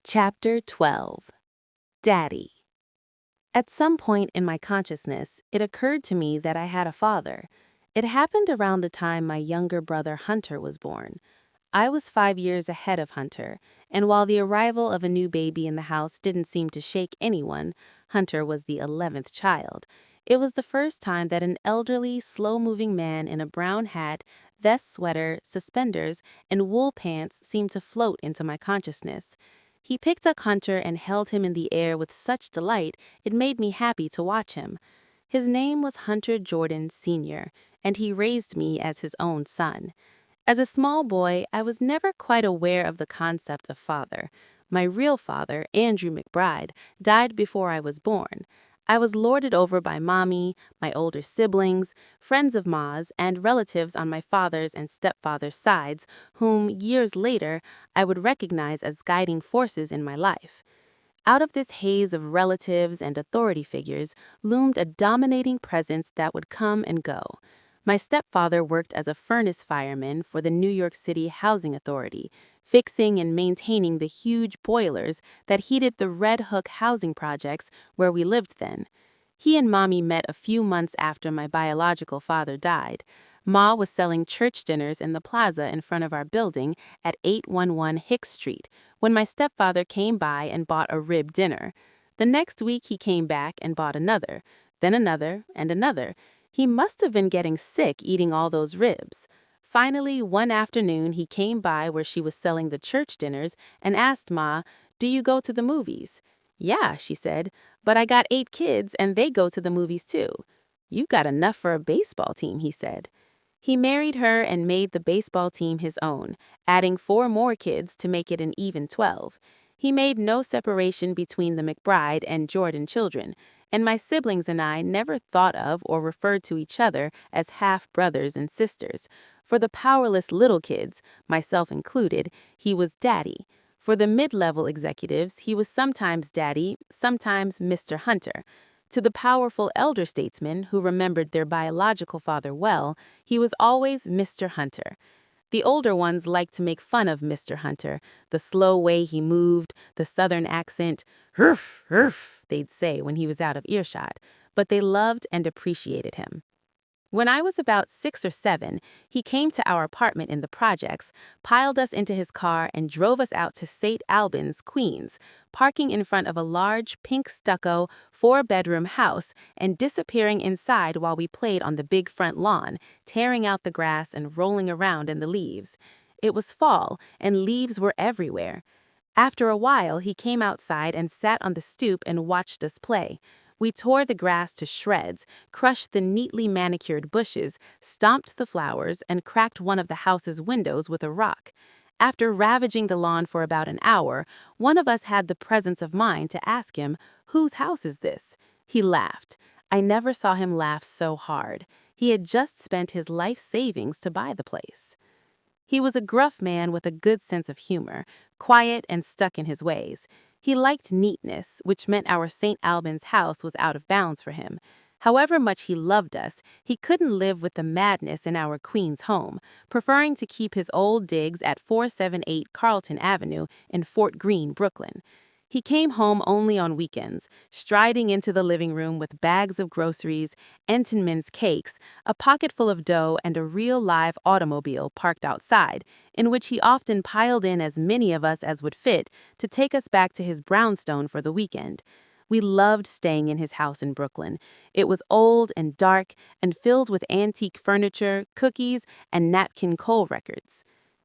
Chapter 12. Daddy. At some point in my consciousness, it occurred to me that I had a father. It happened around the time my younger brother Hunter was born. I was 5 years ahead of Hunter, and while the arrival of a new baby in the house didn't seem to shake anyone, Hunter was the 11th child. It was the first time that an elderly, slow-moving man in a brown hat, vest sweater, suspenders, and wool pants seemed to float into my consciousness. He picked up Hunter and held him in the air with such delight it made me happy to watch him. His name was Hunter Jordan Sr., and he raised me as his own son. As a small boy, I was never quite aware of the concept of father. My real father, Andrew McBride, died before I was born. I was lorded over by Mommy, my older siblings, friends of Ma's, and relatives on my father's and stepfather's sides, whom, years later, I would recognize as guiding forces in my life. Out of this haze of relatives and authority figures loomed a dominating presence that would come and go. My stepfather worked as a furnace fireman for the New York City Housing Authority, fixing and maintaining the huge boilers that heated the Red Hook housing projects where we lived then. He and Mommy met a few months after my biological father died. Ma was selling church dinners in the plaza in front of our building at 811 Hicks Street when my stepfather came by and bought a rib dinner. The next week he came back and bought another, then another, and another. He must have been getting sick eating all those ribs. Finally, one afternoon he came by where she was selling the church dinners and asked Ma, "Do you go to the movies?" "Yeah," she said, "but I got 8 kids and they go to the movies too." "You've got enough for a baseball team," he said. He married her and made the baseball team his own, adding 4 more kids to make it an even 12. He made no separation between the McBride and Jordan children, and my siblings and I never thought of or referred to each other as half-brothers and sisters. For the powerless little kids, myself included, he was Daddy. For the mid-level executives, he was sometimes Daddy, sometimes Mr. Hunter. To the powerful elder statesmen who remembered their biological father well, he was always Mr. Hunter. The older ones liked to make fun of Mr. Hunter, the slow way he moved, the southern accent, "Hurf, hurf," they'd say when he was out of earshot, but they loved and appreciated him. When I was about 6 or 7, he came to our apartment in the projects, piled us into his car, and drove us out to St. Albans, Queens, parking in front of a large pink stucco 4-bedroom house and disappearing inside while we played on the big front lawn, tearing out the grass and rolling around in the leaves. It was fall, and leaves were everywhere. After a while, he came outside and sat on the stoop and watched us play. We tore the grass to shreds, crushed the neatly manicured bushes, stomped the flowers, and cracked one of the house's windows with a rock. After ravaging the lawn for about an hour, one of us had the presence of mind to ask him, "Whose house is this?" He laughed. I never saw him laugh so hard. He had just spent his life savings to buy the place. He was a gruff man with a good sense of humor, quiet and stuck in his ways. He liked neatness, which meant our St. Albans house was out of bounds for him. However much he loved us, he couldn't live with the madness in our Queens home, preferring to keep his old digs at 478 Carlton Avenue in Fort Greene, Brooklyn. He came home only on weekends, striding into the living room with bags of groceries, Entenmann's cakes, a pocket full of dough, and a real live automobile parked outside, in which he often piled in as many of us as would fit to take us back to his brownstone for the weekend. We loved staying in his house in Brooklyn. It was old and dark and filled with antique furniture, cookies, and Nat King Cole records.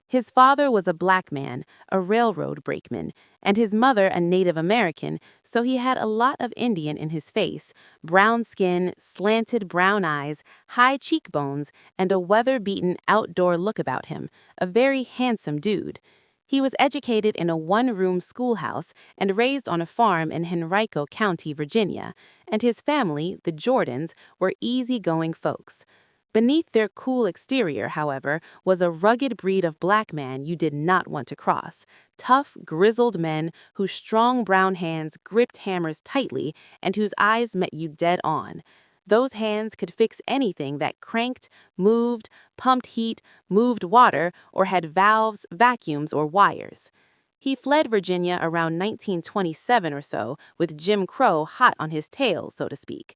His father was a black man, a railroad brakeman, and his mother a Native American, so he had a lot of Indian in his face, brown skin, slanted brown eyes, high cheekbones, and a weather-beaten outdoor look about him, a very handsome dude. He was educated in a one-room schoolhouse and raised on a farm in Henrico County, Virginia, and his family, the Jordans, were easy-going folks. Beneath their cool exterior, however, was a rugged breed of black man you did not want to cross. Tough, grizzled men whose strong brown hands gripped hammers tightly and whose eyes met you dead on. Those hands could fix anything that cranked, moved, pumped heat, moved water, or had valves, vacuums, or wires. He fled Virginia around 1927 or so, with Jim Crow hot on his tail, so to speak.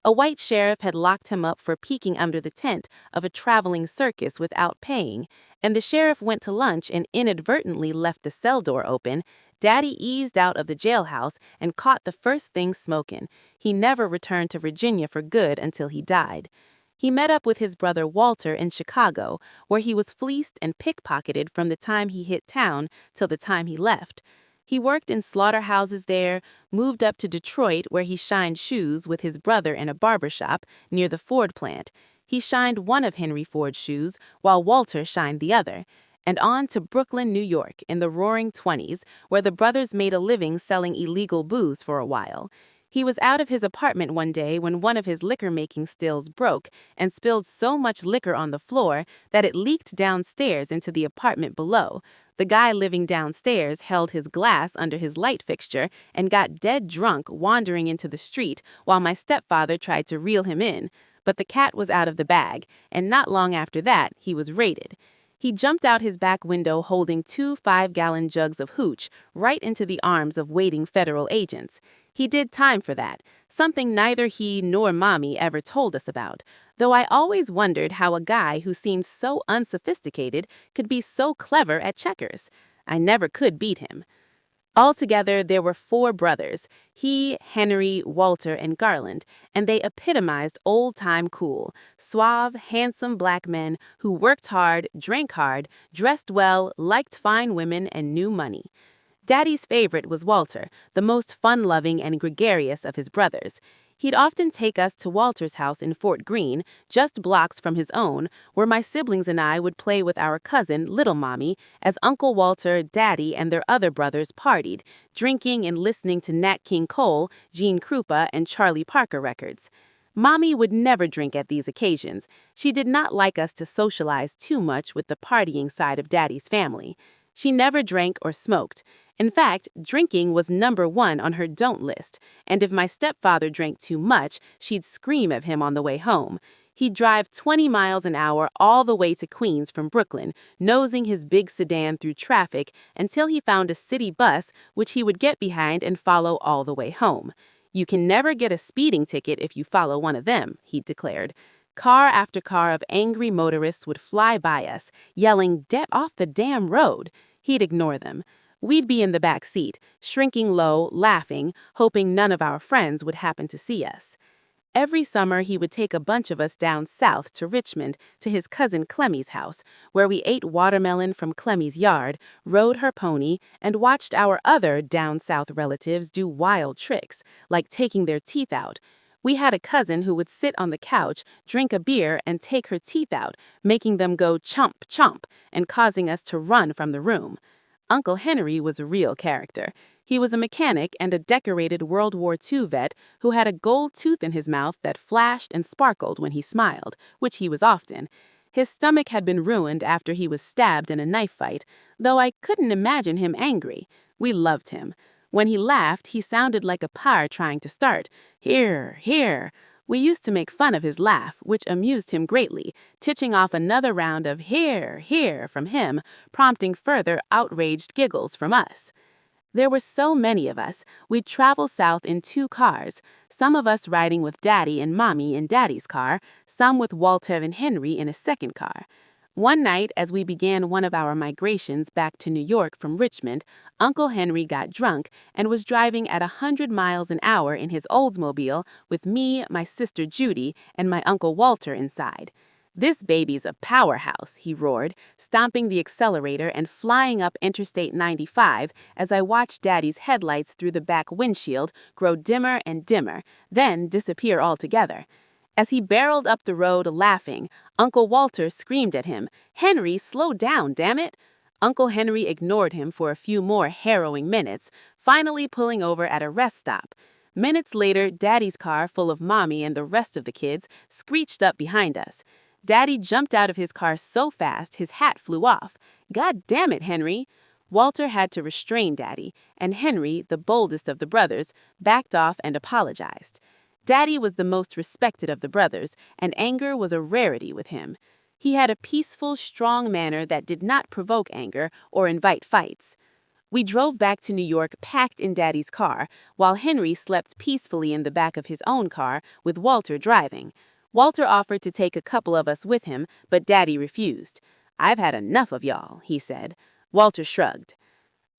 A white sheriff had locked him up for peeking under the tent of a traveling circus without paying, and the sheriff went to lunch and inadvertently left the cell door open. Daddy eased out of the jailhouse and caught the first thing smoking. He never returned to Virginia for good until he died. He met up with his brother Walter in Chicago, where he was fleeced and pickpocketed from the time he hit town till the time he left. He worked in slaughterhouses there, moved up to Detroit where he shined shoes with his brother in a barber shop near the Ford plant. He shined one of Henry Ford's shoes while Walter shined the other. And on to Brooklyn, New York in the roaring 20s, where the brothers made a living selling illegal booze for a while. He was out of his apartment one day when one of his liquor-making stills broke and spilled so much liquor on the floor that it leaked downstairs into the apartment below. The guy living downstairs held his glass under his light fixture and got dead drunk wandering into the street while my stepfather tried to reel him in. But the cat was out of the bag, and not long after that, he was raided. He jumped out his back window holding 2 5-gallon jugs of hooch right into the arms of waiting federal agents. He did time for that, something neither he nor Mommy ever told us about, though I always wondered how a guy who seemed so unsophisticated could be so clever at checkers. I never could beat him. Altogether, there were 4 brothers, he, Henry, Walter, and Garland, and they epitomized old-time cool, suave, handsome black men who worked hard, drank hard, dressed well, liked fine women, and knew money. Daddy's favorite was Walter, the most fun-loving and gregarious of his brothers. He'd often take us to Walter's house in Fort Greene, just blocks from his own, where my siblings and I would play with our cousin, Little Mommy, as Uncle Walter, Daddy, and their other brothers partied, drinking and listening to Nat King Cole, Gene Krupa, and Charlie Parker records. Mommy would never drink at these occasions. She did not like us to socialize too much with the partying side of Daddy's family. She never drank or smoked. In fact, drinking was number 1 on her don't list, and if my stepfather drank too much, she'd scream at him on the way home. He'd drive 20 miles an hour all the way to Queens from Brooklyn, nosing his big sedan through traffic until he found a city bus, which he would get behind and follow all the way home. "You can never get a speeding ticket if you follow one of them," he declared. Car after car of angry motorists would fly by us, yelling, "Get off the damn road!" He'd ignore them. We'd be in the back seat, shrinking low, laughing, hoping none of our friends would happen to see us. Every summer, he would take a bunch of us down south to Richmond to his cousin Clemmy's house, where we ate watermelon from Clemmy's yard, rode her pony, and watched our other down south relatives do wild tricks, like taking their teeth out. We had a cousin who would sit on the couch, drink a beer, and take her teeth out, making them go chomp, chomp, and causing us to run from the room. Uncle Henry was a real character. He was a mechanic and a decorated World War II vet who had a gold tooth in his mouth that flashed and sparkled when he smiled, which he was often. His stomach had been ruined after he was stabbed in a knife fight, though I couldn't imagine him angry. We loved him. When he laughed, he sounded like a par trying to start. "Here, here." We used to make fun of his laugh, which amused him greatly, titching off another round of "here, here" from him, prompting further outraged giggles from us. There were so many of us, we'd travel south in 2 cars, some of us riding with Daddy and Mommy in Daddy's car, some with Walter and Henry in a second car. One night, as we began one of our migrations back to New York from Richmond, Uncle Henry got drunk and was driving at 100 miles an hour in his Oldsmobile with me, my sister Judy, and my Uncle Walter inside. "This baby's a powerhouse," he roared, stomping the accelerator and flying up Interstate 95 as I watched Daddy's headlights through the back windshield grow dimmer and dimmer, then disappear altogether. As he barreled up the road laughing, Uncle Walter screamed at him, "Henry, slow down, damn it!" Uncle Henry ignored him for a few more harrowing minutes, finally pulling over at a rest stop. Minutes later, Daddy's car full of Mommy and the rest of the kids screeched up behind us. Daddy jumped out of his car so fast his hat flew off. "God damn it, Henry!" Walter had to restrain Daddy, and Henry, the boldest of the brothers, backed off and apologized. Daddy was the most respected of the brothers, and anger was a rarity with him. He had a peaceful, strong manner that did not provoke anger or invite fights. We drove back to New York packed in Daddy's car, while Henry slept peacefully in the back of his own car with Walter driving. Walter offered to take a couple of us with him, but Daddy refused. "I've had enough of y'all," he said. Walter shrugged.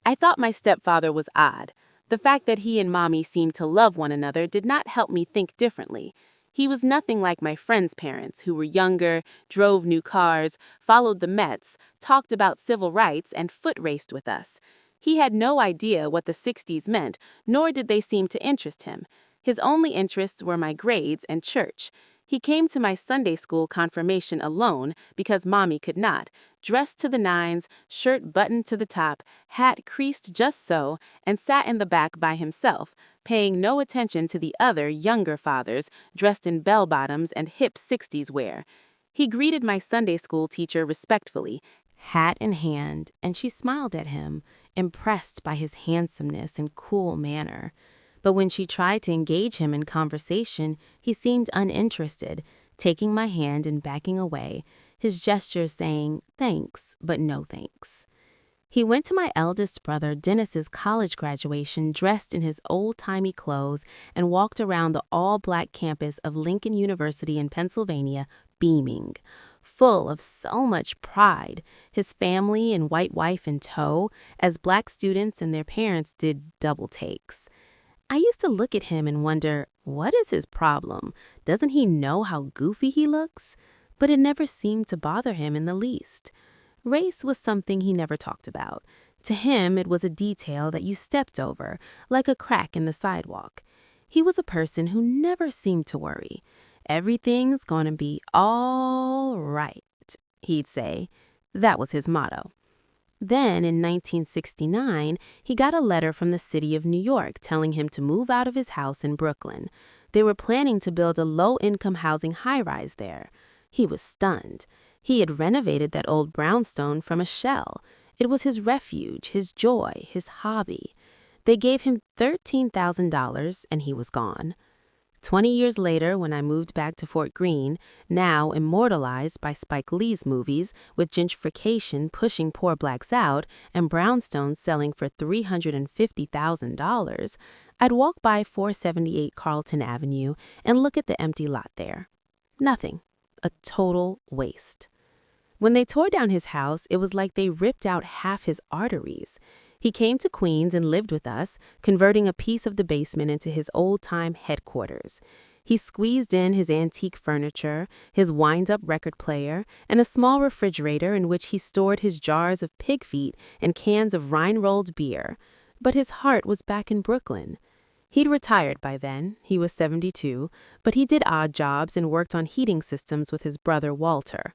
I thought my stepfather was odd. The fact that he and Mommy seemed to love one another did not help me think differently. He was nothing like my friends' parents, who were younger, drove new cars, followed the Mets, talked about civil rights, and foot raced with us. He had no idea what the 60s meant, nor did they seem to interest him. His only interests were my grades and church. He came to my Sunday school confirmation alone because Mommy could not, dressed to the nines, shirt buttoned to the top, hat creased just so, and sat in the back by himself, paying no attention to the other younger fathers dressed in bell-bottoms and hip 60s wear. He greeted my Sunday school teacher respectfully, hat in hand, and she smiled at him, impressed by his handsomeness and cool manner. But when she tried to engage him in conversation, he seemed uninterested, taking my hand and backing away, his gestures saying, "Thanks, but no thanks." He went to my eldest brother Dennis's college graduation dressed in his old-timey clothes and walked around the all-black campus of Lincoln University in Pennsylvania, beaming, full of so much pride, his family and white wife in tow, as black students and their parents did double takes. I used to look at him and wonder, what is his problem? Doesn't he know how goofy he looks? But it never seemed to bother him in the least. Race was something he never talked about. To him, it was a detail that you stepped over, like a crack in the sidewalk. He was a person who never seemed to worry. "Everything's going to be all right," he'd say. That was his motto. Then, in 1969, he got a letter from the city of New York telling him to move out of his house in Brooklyn. They were planning to build a low-income housing high-rise there. He was stunned. He had renovated that old brownstone from a shell. It was his refuge, his joy, his hobby. They gave him $13,000, and he was gone. 20 years later, when I moved back to Fort Greene, now immortalized by Spike Lee's movies, with gentrification pushing poor blacks out and brownstones selling for $350,000, I'd walk by 478 Carlton Avenue and look at the empty lot there. Nothing. A total waste. When they tore down his house, it was like they ripped out half his arteries. He came to Queens and lived with us, converting a piece of the basement into his old-time headquarters. He squeezed in his antique furniture, his wind-up record player, and a small refrigerator in which he stored his jars of pig feet and cans of Rhine-rolled beer. But his heart was back in Brooklyn. He'd retired by then, he was 72, but he did odd jobs and worked on heating systems with his brother Walter.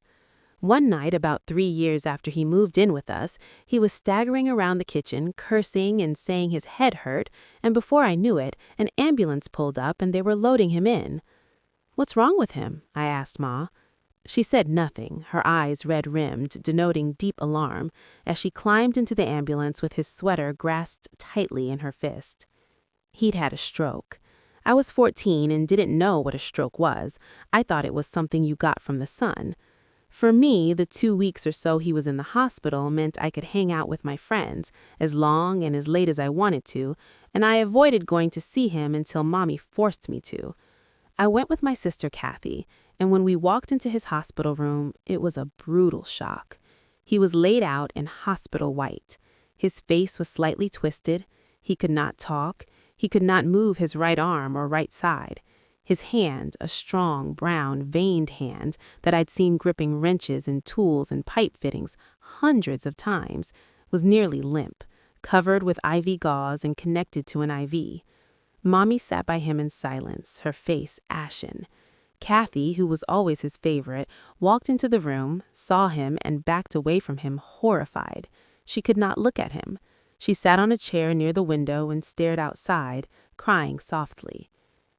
One night, about 3 years after he moved in with us, he was staggering around the kitchen, cursing and saying his head hurt, and before I knew it, an ambulance pulled up and they were loading him in. "What's wrong with him?" I asked Ma. She said nothing, her eyes red-rimmed, denoting deep alarm, as she climbed into the ambulance with his sweater grasped tightly in her fist. He'd had a stroke. I was 14 and didn't know what a stroke was. I thought it was something you got from the sun. For me, the 2 weeks or so he was in the hospital meant I could hang out with my friends as long and as late as I wanted to, and I avoided going to see him until Mommy forced me to. I went with my sister Kathy, and when we walked into his hospital room, it was a brutal shock. He was laid out in hospital white. His face was slightly twisted. He could not talk. He could not move his right arm or right side. His hand, a strong, brown, veined hand that I'd seen gripping wrenches and tools and pipe fittings hundreds of times, was nearly limp, covered with IV gauze and connected to an IV. Mommy sat by him in silence, her face ashen. Kathy, who was always his favorite, walked into the room, saw him, and backed away from him, horrified. She could not look at him. She sat on a chair near the window and stared outside, crying softly.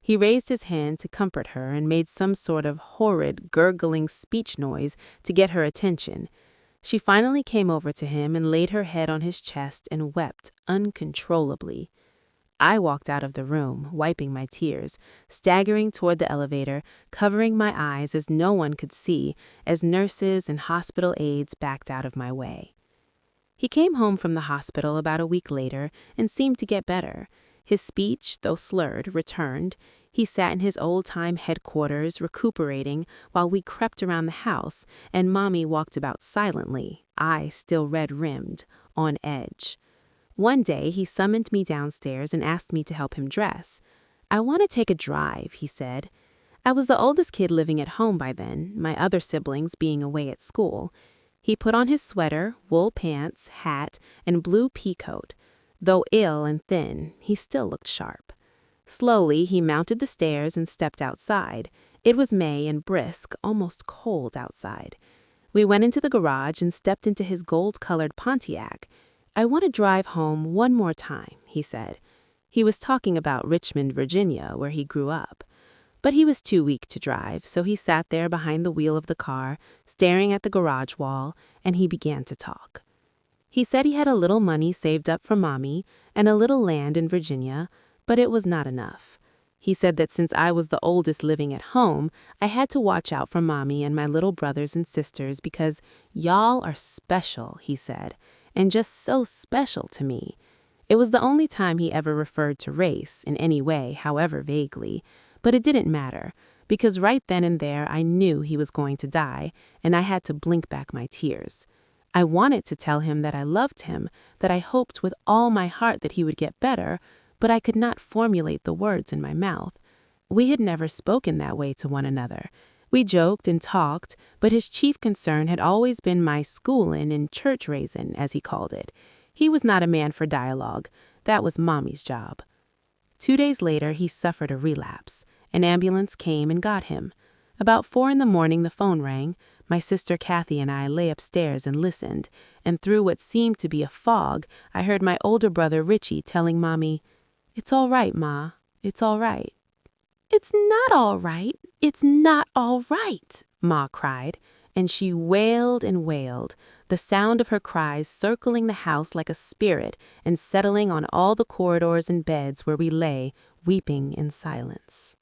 He raised his hand to comfort her and made some sort of horrid, gurgling speech noise to get her attention. She finally came over to him and laid her head on his chest and wept uncontrollably. I walked out of the room, wiping my tears, staggering toward the elevator, covering my eyes as no one could see, as nurses and hospital aides backed out of my way. He came home from the hospital about a week later and seemed to get better. His speech, though slurred, returned. He sat in his old-time headquarters, recuperating, while we crept around the house, and Mommy walked about silently, eyes still red-rimmed, on edge. One day, he summoned me downstairs and asked me to help him dress. "I want to take a drive," he said. I was the oldest kid living at home by then, my other siblings being away at school. He put on his sweater, wool pants, hat, and blue pea coat. Though ill and thin, he still looked sharp. Slowly, he mounted the stairs and stepped outside. It was May and brisk, almost cold outside. We went into the garage and stepped into his gold-colored Pontiac. "I want to drive home one more time," he said. He was talking about Richmond, Virginia, where he grew up. But he was too weak to drive, so he sat there behind the wheel of the car, staring at the garage wall, and he began to talk. He said he had a little money saved up for Mommy and a little land in Virginia, but it was not enough. He said that since I was the oldest living at home, I had to watch out for Mommy and my little brothers and sisters because y'all are special, he said, and just so special to me. It was the only time he ever referred to race in any way, however vaguely. But it didn't matter, because right then and there I knew he was going to die, and I had to blink back my tears. I wanted to tell him that I loved him, that I hoped with all my heart that he would get better, but I could not formulate the words in my mouth. We had never spoken that way to one another. We joked and talked, but his chief concern had always been my schoolin' and church raisin', as he called it. He was not a man for dialogue. That was Mommy's job. 2 days later, he suffered a relapse. An ambulance came and got him. About 4 a.m, the phone rang. My sister Kathy and I lay upstairs and listened, and through what seemed to be a fog, I heard my older brother Richie telling Mommy, "It's all right, Ma. It's all right." "It's not all right. It's not all right," Ma cried, and she wailed and wailed, the sound of her cries circling the house like a spirit and settling on all the corridors and beds where we lay, weeping in silence.